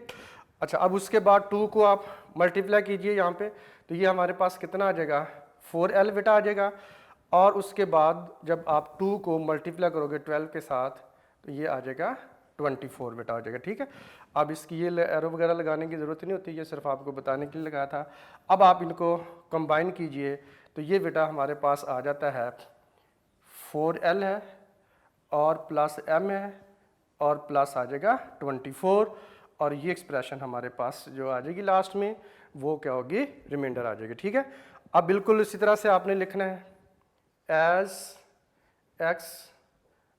अच्छा, अब उसके बाद 2 को आप मल्टीप्लाई कीजिए यहाँ पे तो ये हमारे पास कितना आ जाएगा 4l बेटा आ जाएगा। और उसके बाद जब आप 2 को मल्टीप्लाई करोगे 12 के साथ तो ये आ जाएगा 24 बेटा आ जाएगा, ठीक है। अब इसकी ये एरो वगैरह लगाने की ज़रूरत नहीं होती, ये सिर्फ आपको बताने के लिए लगाया था। अब आप इनको कंबाइन कीजिए तो ये बेटा हमारे पास आ जाता है 4l है और प्लस m है और प्लस आ जाएगा 24, और ये एक्सप्रेशन हमारे पास जो आ जाएगी लास्ट में वो क्या होगी रिमाइंडर आ जाएगी, ठीक है। अब बिल्कुल इसी तरह से आपने लिखना है as x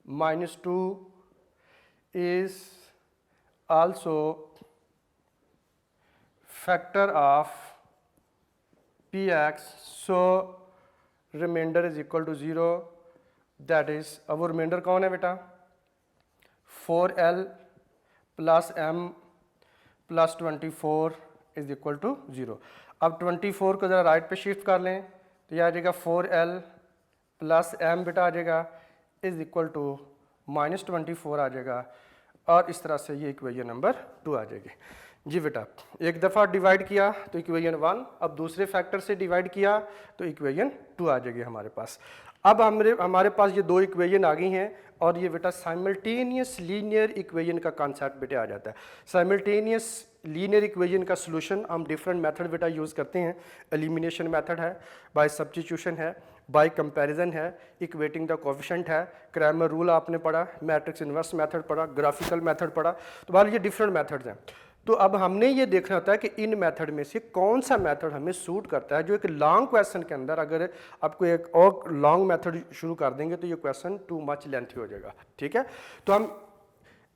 - 2 is also factor of px, so remainder is equal to 0, that is अब वो रिमाइंडर कौन है बेटा 4l plus m plus 24 is equal to 0। अब 24 को ज़रा राइट पे शिफ्ट कर लें तो यह आ जाएगा 4l प्लस m बेटा आ जाएगा इज इक्वल टू -24 आ जाएगा, और इस तरह से ये इक्वेशन नंबर 2 आ जाएगी। जी बेटा एक दफ़ा डिवाइड किया तो इक्वेशन 1, अब दूसरे फैक्टर से डिवाइड किया तो इक्वेशन 2 आ जाएगी हमारे पास। अब हमारे पास ये दो इक्वेशन आ गई हैं और ये बेटा साइमल्टेनियस लीनियर इक्वेशन का कॉन्सेप्ट बेटा आ जाता है। साइमल्टेनियस लीनियर इक्वेशन का सॉल्यूशन हम डिफरेंट मेथड बेटा यूज़ करते हैं। एलिमिनेशन मेथड है, बाय सब्स्टिट्यूशन है, बाय कंपैरिजन है, इक्वेटिंग द कोएफिशिएंट है, क्रैमर रूल आपने पढ़ा, मैट्रिक्स इन्वर्स मेथड पढ़ा, ग्राफिकल मेथड पढ़ा। तो बाल ये डिफरेंट मेथड्स हैं। तो अब हमने ये देखना होता है कि इन मेथड में से कौन सा मेथड हमें सूट करता है। जो एक लॉन्ग क्वेश्चन के अंदर अगर आपको एक और लॉन्ग मेथड शुरू कर देंगे तो ये क्वेश्चन टू मच लेंथी हो जाएगा, ठीक है। तो हम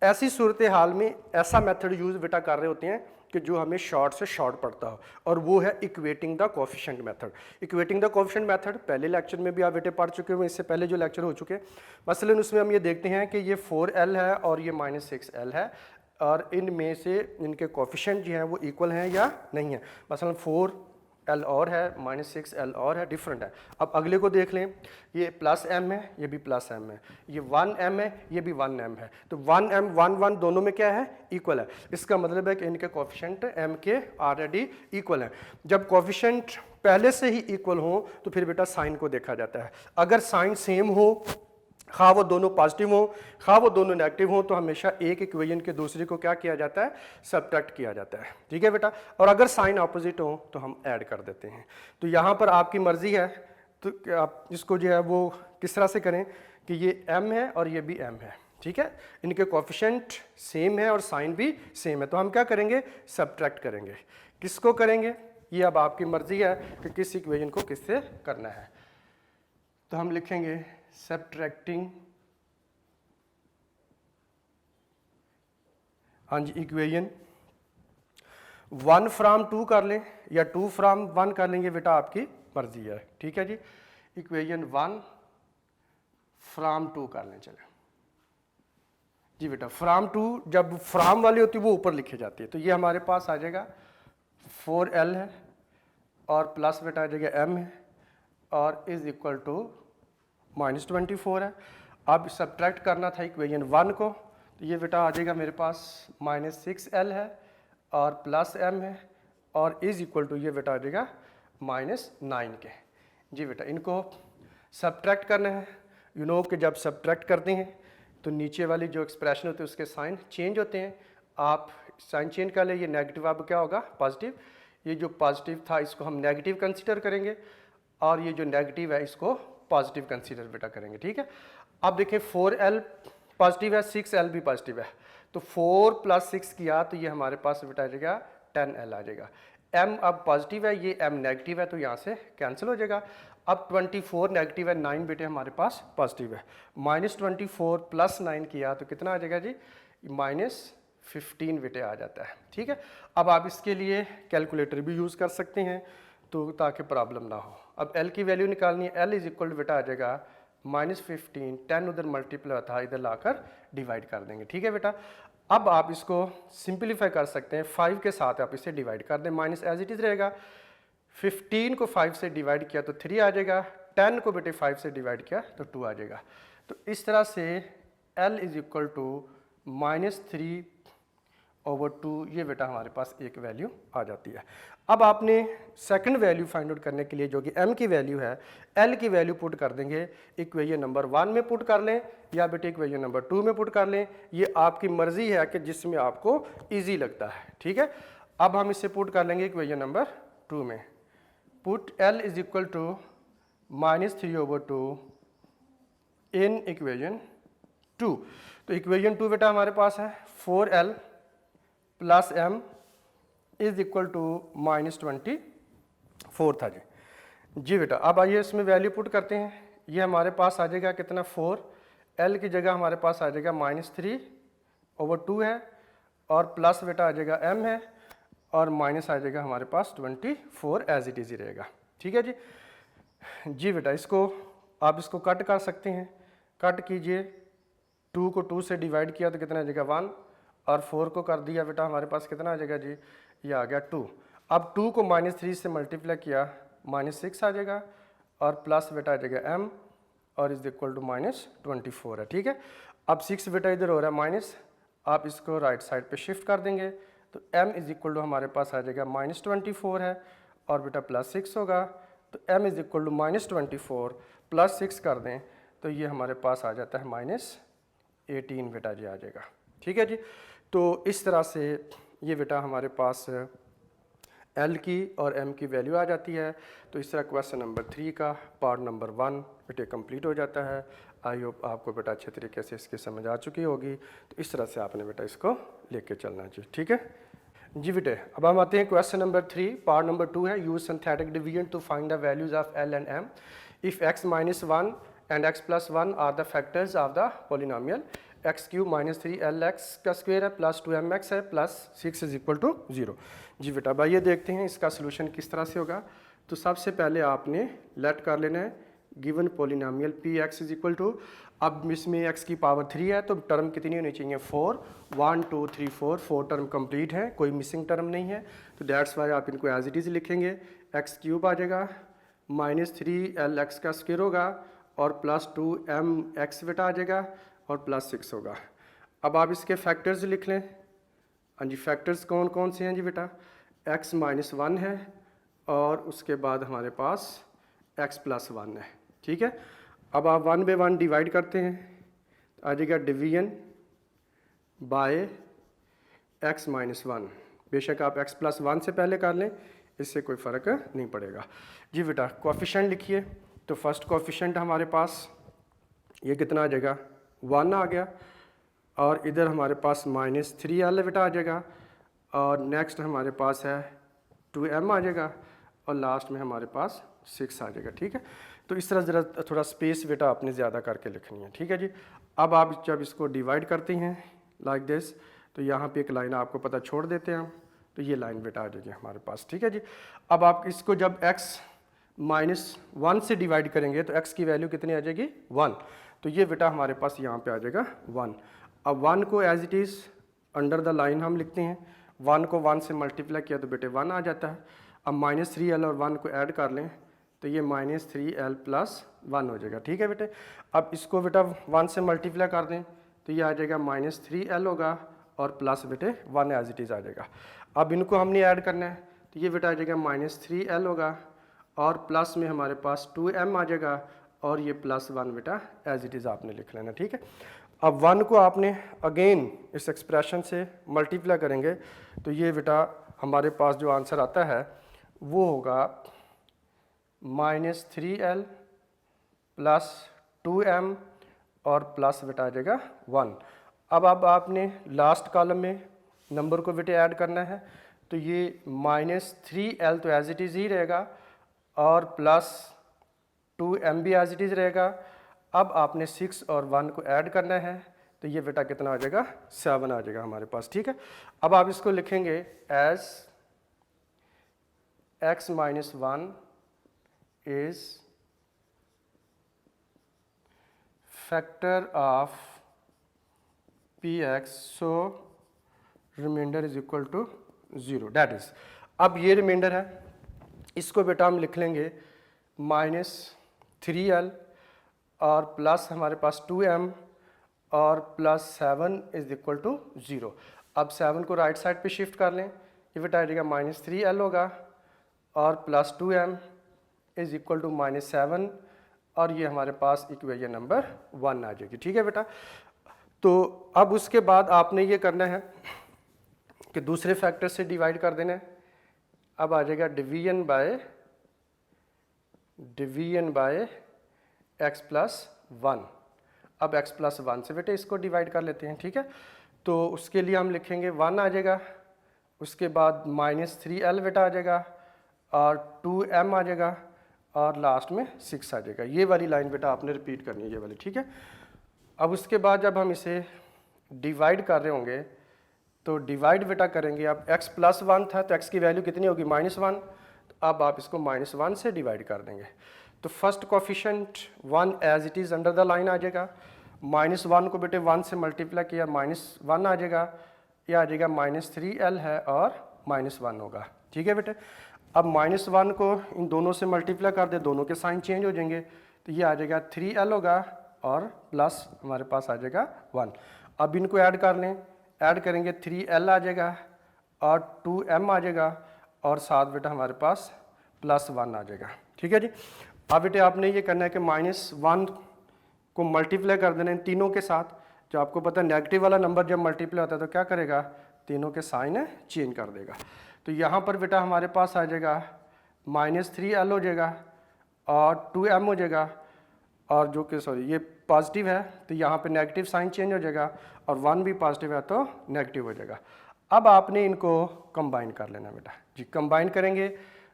ऐसी सूरत हाल में ऐसा मेथड यूज़ बेटा कर रहे होते हैं कि जो हमें शॉर्ट से शॉर्ट पड़ता हो, और वो है equating the coefficient method. Equating the coefficient method पहले लेक्चर में भी आप बेटे पढ़ चुके हो, इससे पहले जो लेक्चर हो चुके हैं। मसलन उसमें हम ये देखते हैं कि ये 4l है और ये -6l है, और इनमें से इनके कोएफिशिएंट जो हैं वो इक्वल हैं या नहीं है। मसलन 4l और है, -6l और है, डिफरेंट है। अब अगले को देख लें, ये +m है, ये भी +m है, ये 1m है, ये भी 1m है। तो 1m 1 दोनों में क्या है, इक्वल है। इसका मतलब है कि इनके कोएफिशिएंट m के ऑलरेडी इक्वल हैं। जब कोएफिशिएंट पहले से ही इक्वल हो तो फिर बेटा साइन को देखा जाता है। अगर साइन सेम हो, खा वो दोनों पॉजिटिव हो, खा वो दोनों नेगेटिव हो, तो हमेशा एक इक्वेशन के दूसरे को क्या किया जाता है, सब्ट्रैक्ट किया जाता है, ठीक है बेटा। और अगर साइन ऑपोजिट हो तो हम ऐड कर देते हैं। तो यहाँ पर आपकी मर्जी है, तो आप इसको जो है वो किस तरह से करें कि ये m है और ये भी m है, ठीक है। इनके कोएफिशिएंट सेम है और साइन भी सेम है, तो हम क्या करेंगे, सब्ट्रैक्ट करेंगे। किसको करेंगे ये अब आपकी मर्जी है कि किस इक्वेशन को किससे करना है। तो हम लिखेंगे सब्ट्रैक्टिंग, हाँ जी, इक्वेशन 1 फ्राम 2 कर लें या 2 फ्राम 1 कर लेंगे बेटा, आपकी मर्जी है, ठीक है जी। इक्वेशन 1 फ्राम 2 कर लें, चले जी बेटा। फ्राम 2 जब फ्राम वाली होती है वो ऊपर लिखी जाती है, तो ये हमारे पास आ जाएगा 4l है और प्लस बेटा आ जाएगा m है और इज इक्वल टू -24 है। अब सब्ट्रैक्ट करना था इक्वेशन 1 को, तो ये बेटा आ जाएगा मेरे पास -6l है और प्लस m है और इज इक्वल टू ये बेटा आ जाएगा -9 के। जी बेटा इनको सब्ट्रैक्ट करना है। यू नो कि जब सब्ट्रैक्ट करते हैं तो नीचे वाली जो एक्सप्रेशन होती है उसके साइन चेंज होते हैं। आप साइन चेंज कर ले, ये नेगेटिव अब क्या होगा, पॉजिटिव। ये जो पॉजिटिव था इसको हम नेगेटिव कंसीडर करेंगे और ये जो नेगेटिव है इसको पॉजिटिव कंसीडर बेटा करेंगे, ठीक है। अब देखिए 4l पॉजिटिव है, 6l भी पॉजिटिव है, तो 4 + 6 किया तो ये हमारे पास बेटा आ जाएगा 10l आ जाएगा। m अब पॉजिटिव है, ये m नेगेटिव है, तो यहाँ से कैंसिल हो जाएगा। अब 24 नेगेटिव है, 9 बेटे हमारे पास पॉजिटिव है। -24 + 9 किया तो कितना आ जाएगा जी, -15 बेटे आ जाता है, ठीक है। अब आप इसके लिए कैलकुलेटर भी यूज़ कर सकते हैं तो ताकि प्रॉब्लम ना हो। अब l की वैल्यू निकालनी है, l इज इक्वल बेटा आ जाएगा -15, 10 उधर मल्टीप्लाई था, इधर लाकर डिवाइड कर देंगे, ठीक है बेटा। अब आप इसको सिंपलीफाई कर सकते हैं, 5 के साथ आप इसे डिवाइड कर दें, माइनस एज इट इज़ रहेगा। 15 को 5 से डिवाइड किया तो 3 आ जाएगा, 10 को बेटे 5 से डिवाइड किया तो 2 आ जाएगा। तो इस तरह से l इज इक्वल टू -3/2, ये बेटा हमारे पास एक वैल्यू आ जाती है। अब आपने सेकंड वैल्यू फाइंड आउट करने के लिए जो कि m की वैल्यू है, l की वैल्यू पुट कर देंगे, इक्वेशन नंबर 1 में पुट कर लें या बेटे इक्वेशन नंबर 2 में पुट कर लें, ये आपकी मर्जी है कि जिसमें आपको इजी लगता है, ठीक है। अब हम इसे पुट कर लेंगे इक्वेशन नंबर 2 में। Put l is equal to -3/2 in equation 2। तो इक्वेशन 2 बेटा हमारे पास है 4l + m is equal to -24 था जी। जी बेटा अब आइए इसमें वैल्यू पुट करते हैं। ये हमारे पास आ जाएगा कितना, 4, l की जगह हमारे पास आ जाएगा -3/2 है और प्लस बेटा आ जाएगा m है और माइनस आ जाएगा हमारे पास 24 एज इट इज़ ही रहेगा। ठीक है जी। जी बेटा इसको आप इसको कट कर सकते हैं, कट कीजिए। 2 को 2 से डिवाइड किया तो कितना आ जाएगा 1, और 4 को कर दिया बेटा हमारे पास कितना आ जाएगा जी, ये आ गया 2। अब 2 को -3 से मल्टीप्लाई किया -6 आ जाएगा, और प्लस बेटा आ जाएगा m, और इज इक्वल टू -24 है। ठीक है। अब 6 बेटा इधर हो रहा है माइनस, आप इसको राइट साइड पे शिफ्ट कर देंगे तो m इज इक्वल टू हमारे पास आ जाएगा -24 है, और बेटा +6 होगा, तो m इज इक्वल टू -24 +6 कर दें तो ये हमारे पास आ जाता है -18 बेटा जी आ जाएगा। ठीक है जी। तो इस तरह से ये बेटा हमारे पास L की और M की वैल्यू आ जाती है। तो इस तरह क्वेश्चन नंबर 3 का पार्ट नंबर 1 बेटे कंप्लीट हो जाता है। आई होप आपको बेटा अच्छे तरीके से इसकी समझ आ चुकी होगी। तो इस तरह से आपने बेटा इसको लेके चलना चाहिए। ठीक है जी बेटे। अब हम आते हैं क्वेश्चन नंबर 3 पार्ट नंबर 2 है, use synthetic division to find the values of L and M if x - 1 and x + 1 are the factors of the polynomial x³ - 3lx का स्क्वायर है प्लस 2mx है प्लस 6 इज इक्वल टू 0। जी बेटा भाई ये देखते हैं इसका सोल्यूशन किस तरह से होगा। तो सबसे पहले आपने लेट कर लेना है given polynomial px is equal to, अब इसमें x की पावर 3 है तो टर्म कितनी होनी चाहिए 4, 1 2 3 4 टर्म कंप्लीट है, कोई मिसिंग टर्म नहीं है। तो दैट्स वाई आप इनको एज इट इज़ लिखेंगे, x³ आ जाएगा -3lx का स्क्वायर होगा और प्लस 2mx बेटा आ जाएगा और प्लस 6 होगा। अब आप इसके फैक्टर्स लिख लें। हाँ जी फैक्टर्स कौन कौन से हैं जी बेटा, x - 1 है और उसके बाद हमारे पास x + 1 है। ठीक है। अब आप 1 बाय 1 डिवाइड करते हैं तो आ जाएगा डिवीजन बाय x - 1। बेशक आप x + 1 से पहले कर लें, इससे कोई फ़र्क नहीं पड़ेगा। जी बेटा कोएफिशिएंट लिखिए। तो फर्स्ट कोएफिशिएंट हमारे पास ये कितना आ जाएगा 1 आ गया, और इधर हमारे पास -3l बेटा आ जाएगा, और नेक्स्ट हमारे पास है 2m आ जाएगा, और लास्ट में हमारे पास 6 आ जाएगा। ठीक है। तो इस तरह ज़रा थोड़ा स्पेस बेटा आपने ज़्यादा करके लिखनी है। ठीक है जी। अब आप जब इसको डिवाइड करते हैं लाइक दिस, तो यहाँ पे एक लाइन आपको पता छोड़ देते हैं हम, तो ये लाइन बेटा आ जाएगी हमारे पास। ठीक है जी। अब आप इसको जब x - 1 से डिवाइड करेंगे तो x की वैल्यू कितनी आ जाएगी 1, तो ये बेटा हमारे पास यहाँ पे आ जाएगा 1। अब 1 को as it is under the line हम लिखते हैं, 1 को 1 से मल्टीप्लाई किया तो बेटे 1 आ जाता है। अब -3l और 1 को ऐड कर लें तो ये -3l + 1 हो जाएगा। ठीक है बेटे। अब इसको बेटा 1 से मल्टीप्लाई कर दें तो ये आ जाएगा -3l होगा और प्लस बेटे 1 एज इट इज़ आ जाएगा। अब इनको हमने ऐड करना है तो ये बेटा आ जाएगा -3l होगा और प्लस में हमारे पास 2m आ जाएगा, और ये +1 बेटा एज इट इज़ आपने लिख लेना। ठीक है। अब 1 को आपने अगेन इस एक्सप्रेशन से मल्टीप्लाई करेंगे तो ये बेटा हमारे पास जो आंसर आता है वो होगा -3l + 2m और प्लस बेटा आ जाएगा 1। अब आपने लास्ट कॉलम में नंबर को बेटे ऐड करना है, तो ये -3l तो एज इट इज़ ही रहेगा और प्लस 2m भी एज इट इज़ रहेगा। अब आपने 6 और 1 को ऐड करना है तो ये बेटा कितना आ जाएगा 7 आ जाएगा हमारे पास। ठीक है। अब आप इसको लिखेंगे as x - 1 is factor of px, so reminder is equal to 0। That is, अब ये रिमाइंडर है, इसको बेटा हम लिख लेंगे -3l और प्लस हमारे पास 2m और प्लस 7 इज इक्वल टू 0। अब 7 को राइट साइड पे शिफ्ट कर लें, ये बेटा आ जाएगा -3l होगा और plus 2m is equal to -7, और ये हमारे पास इक्वेशन नंबर 1 आ जाएगी। ठीक है बेटा। तो अब उसके बाद आपने ये करना है कि दूसरे फैक्टर से डिवाइड कर देना है। अब आ जाएगा डिवीजन बाय x + 1। अब x + 1 से बेटे इसको डिवाइड कर लेते हैं। ठीक है। तो उसके लिए हम लिखेंगे 1 आ जाएगा, उसके बाद -3l बेटा आ जाएगा और 2m आ जाएगा और लास्ट में 6 आ जाएगा। ये वाली लाइन बेटा आपने रिपीट करनी है, ये वाली। ठीक है। अब उसके बाद जब हम इसे डिवाइड कर रहे होंगे तो डिवाइड बेटा करेंगे, अब x प्लस 1 था तो x की वैल्यू कितनी होगी -1, तो अब आप इसको -1 से डिवाइड कर देंगे। तो first coefficient 1 as it is under the line आ जाएगा, -1 को बेटे 1 से मल्टीप्लाई किया -1 आ जाएगा, ये आ जाएगा -3l है और -1 होगा। ठीक है बेटे, अब -1 को इन दोनों से मल्टीप्लाई कर दे, दोनों के साइन चेंज हो जाएंगे, तो ये आ जाएगा 3l होगा और प्लस हमारे पास आ जाएगा 1। अब इनको ऐड कर लें, ऐड करेंगे 3l आ जाएगा और 2m आ जाएगा और साथ बेटा हमारे पास +1 आ जाएगा। ठीक है जी, अब बेटे आपने ये करना है कि -1 को मल्टीप्लाई कर देना इन तीनों के साथ। जो आपको पता है नेगेटिव वाला नंबर जब मल्टीप्लाई होता है तो क्या करेगा, तीनों के साइन चेंज कर देगा। तो यहाँ पर बेटा हमारे पास आ जाएगा -3l हो जाएगा और 2m हो जाएगा, और जो कि सॉरी ये पॉजिटिव है तो यहाँ पे नेगेटिव साइन चेंज हो जाएगा और 1 भी पॉजिटिव है तो नेगेटिव हो जाएगा। अब आपने इनको कंबाइन कर लेना बेटा जी। कंबाइन करेंगे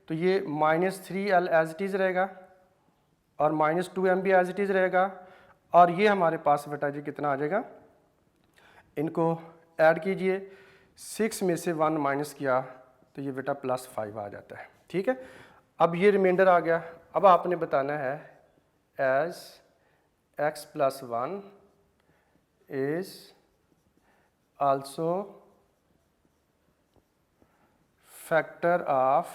तो ये -3l एज इट इज़ रहेगा और -2m भी एज इट इज़ रहेगा, और ये हमारे पास बेटा जी कितना आ जाएगा, इनको ऐड कीजिए, 6 में से 1 माइनस किया तो ये बेटा +5 आ जाता है। ठीक है, अब ये रिमाइंडर आ गया। अब आपने बताना है as x + 1 is also factor of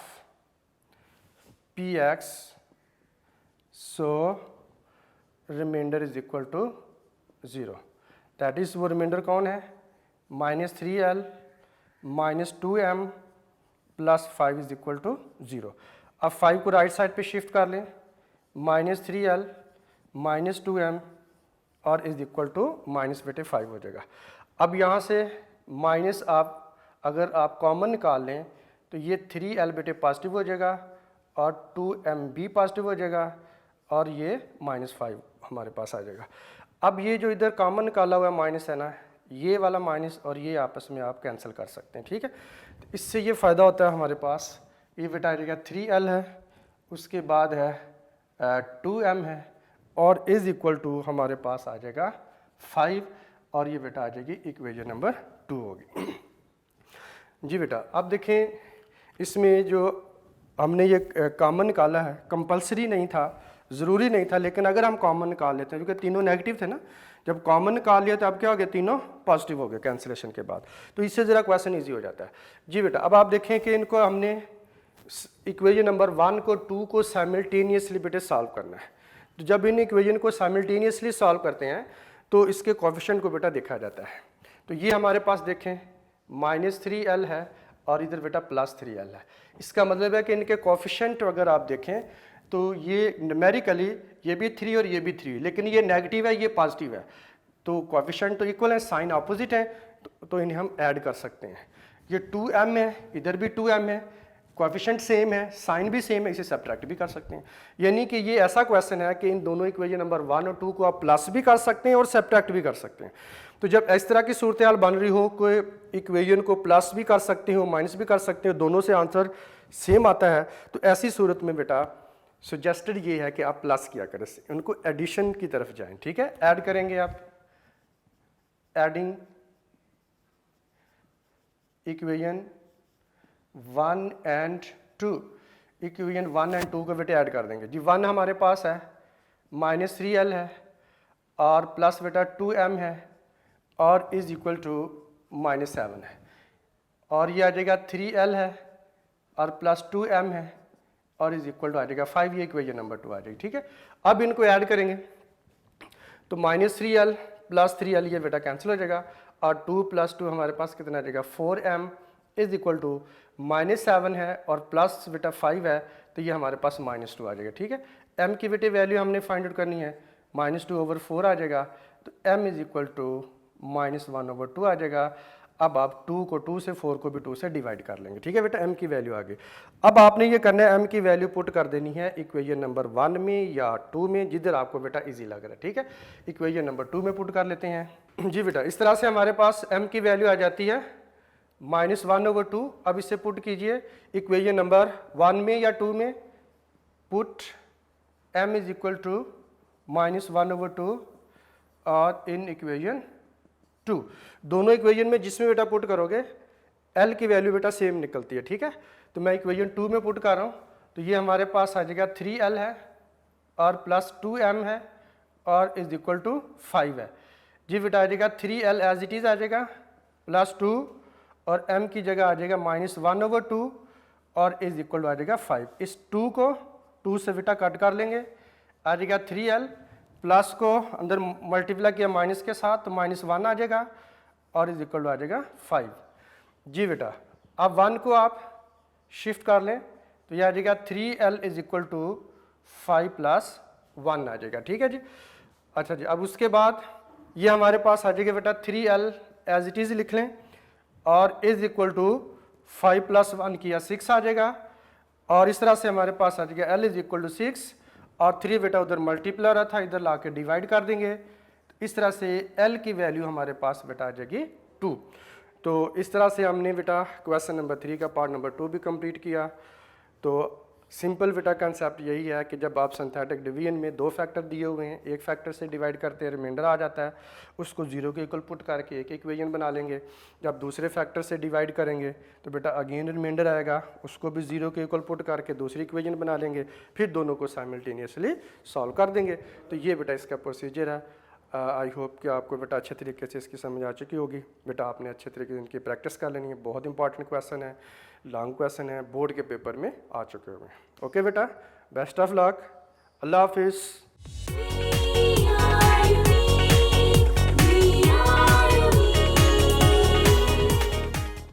px, so reminder is equal to 0। That is वो रिमाइंडर कौन है, -3l -2m +5 is equal to 0। अब 5 को राइट साइड पे शिफ्ट कर लें, -3l -2m और इज इक्वल टू -5 हो जाएगा। अब यहाँ से माइनस आप अगर आप कॉमन निकाल लें तो ये 3l बेटे पॉजिटिव हो जाएगा और 2m भी पॉजिटिव हो जाएगा और ये -5 हमारे पास आ जाएगा। अब ये जो इधर कॉमन निकाला हुआ माइनस है ना, ये वाला माइनस और ये आपस में आप कैंसिल कर सकते हैं। ठीक है, तो इससे ये फ़ायदा होता है हमारे पास, ये बेटा आ जाएगा 3l है, उसके बाद है 2m है और इज़ इक्वल टू हमारे पास आ जाएगा 5 और ये बेटा आ जाएगी इक्वेशन नंबर 2 होगी। जी बेटा, अब देखें इसमें जो हमने ये कॉमन निकाला है, कंपलसरी नहीं था, ज़रूरी नहीं था, लेकिन अगर हम कॉमन निकाल लेते हैं क्योंकि तीनों नेगेटिव थे ना, जब कॉमन निकाल लिया तो अब क्या हो गया, तीनों पॉजिटिव हो गए कैंसिलेशन के बाद, तो इससे ज़रा क्वेश्चन इजी हो जाता है। जी बेटा, अब आप देखें कि इनको हमने इक्वेशन नंबर 1 को 2 को साइमल्टेनियसली बेटे सॉल्व करना है। तो जब इन इक्वेशन को साइमल्टेनियसली सॉल्व करते हैं तो इसके कोएफिशिएंट को बेटा देखा जाता है। तो ये हमारे पास देखें -3l है और इधर बेटा +3l है। इसका मतलब है कि इनके कोएफिशिएंट अगर आप देखें तो ये न्यूमेरिकली ये भी 3 और ये भी 3, लेकिन ये नेगेटिव है ये पॉजिटिव है, तो कोएफिशिएंट तो इक्वल है, साइन अपोजिट है, तो इन्हें हम ऐड कर सकते हैं। ये 2m है, इधर भी 2m है, कोएफिशिएंट सेम है, साइन भी सेम है, इसे सब्ट्रैक्ट भी कर सकते हैं। यानी कि ये ऐसा क्वेश्चन है कि इन दोनों इक्वेशन नंबर 1 और 2 को आप प्लस भी कर सकते हैं और सब्ट्रैक्ट भी कर सकते हैं। तो जब इस तरह की सूरत हाल बन रही हो, कोई इक्वेशन को प्लस भी कर सकते हो माइनस भी कर सकते हो, दोनों से आंसर सेम आता है, तो ऐसी सूरत में बेटा सजेस्टेड ये है कि आप प्लस किया करें, उनको एडिशन की तरफ जाएं। ठीक है, ऐड करेंगे आप, adding equation 1 and 2, equation 1 and 2 को बेटे ऐड कर देंगे। जी 1 हमारे पास है -3l है और प्लस बेटा 2m है और इज इक्वल टू -7 है, और ये आ जाएगा 3l है और प्लस 2m है और इज इक्वल टू आ जाएगा 5, ये इक्वेशन नंबर 2 आ जाएगी। ठीक है, अब इनको ऐड करेंगे तो -3l + 3l ये बेटा कैंसिल हो जाएगा और 2 + 2 हमारे पास कितना आ जाएगा 4m इज इक्वल टू -7 है और प्लस बेटा 5 है, तो ये हमारे पास -2 आ जाएगा। ठीक है, m की बेटे वैल्यू हमने फाइंड आउट करनी है, -2/4 आ जाएगा, तो m इज इक्वल टू -1/2 आ जाएगा। अब आप 2 को 2 से 4 को भी 2 से डिवाइड कर लेंगे। ठीक है बेटा, m की वैल्यू आ गई। अब आपने ये करना है, m की वैल्यू पुट कर देनी है इक्वेशन नंबर 1 में या 2 में, जिधर आपको बेटा इजी लग रहा है। ठीक है, इक्वेशन नंबर 2 में पुट कर लेते हैं। जी बेटा, इस तरह से हमारे पास m की वैल्यू आ जाती है -1/2। अब इसे पुट कीजिए इक्वेशन नंबर 1 में या 2 में, put m is equal to -1/2 और इन इक्वेशन 2। दोनों इक्वेशन में जिसमें बेटा पुट करोगे L की वैल्यू बेटा सेम निकलती है, ठीक है। तो मैं इक्वेशन 2 में पुट कर रहा हूँ, तो ये हमारे पास आ जाएगा 3L है और प्लस 2M है और इज इक्वल टू 5 है जी बेटा। आ जाएगा 3L एज इट इज़ आ जाएगा प्लस 2 और M की जगह आ जाएगा -1/2 और इज इक्वल टू आ जाएगा 5। इस 2 को 2 से बेटा कट कर लेंगे, आ जाएगा 3L, प्लस को अंदर मल्टीप्लाई किया माइनस के साथ तो -1 आ जाएगा और इज इक्वल टू आ जाएगा 5 जी बेटा। अब 1 को आप शिफ्ट कर लें तो यह आ जाएगा 3L इज इक्वल टू 5 + 1 आ जाएगा, ठीक है जी। अच्छा जी, अब उसके बाद ये हमारे पास आ जाएगा बेटा 3L एज इट इज़ लिख लें और इज इक्वल टू 5 + 1 किया 6 आ जाएगा और इस तरह से हमारे पास आ जाएगा L इज इक्वल टू 6 और 3 बेटा उधर मल्टीप्लाई रहा था, इधर ला के डिवाइड कर देंगे। इस तरह से L की वैल्यू हमारे पास बेटा आ जाएगी 2। तो इस तरह से हमने बेटा क्वेश्चन नंबर 3 का पार्ट नंबर 2 भी कंप्लीट किया। तो सिंपल बेटा कंसेप्ट यही है कि जब आप सिंथेटिक डिवीजन में 2 फैक्टर दिए हुए हैं, एक फैक्टर से डिवाइड करते हैं, रिमाइंडर आ जाता है, उसको 0 के इक्वल पुट करके एक इक्वेशन बना लेंगे। जब दूसरे फैक्टर से डिवाइड करेंगे तो बेटा अगेन रिमाइंडर आएगा, उसको भी 0 के इक्वल पुट करके दूसरी इक्वेशन बना लेंगे, फिर दोनों को साइमल्टेनियसली सॉल्व कर देंगे। तो ये बेटा इसका प्रोसीजर है। आई होप कि आपको बेटा अच्छे तरीके से इसकी समझ आ चुकी होगी। बेटा आपने अच्छे तरीके से इनकी प्रैक्टिस कर लेनी है, बहुत इंपॉर्टेंट क्वेश्चन है, लॉन्ग क्वेश्चन है, बोर्ड के पेपर में आ चुके हुए हैं। ओके बेटा, बेस्ट ऑफ लक, अल्लाह हाफिज़।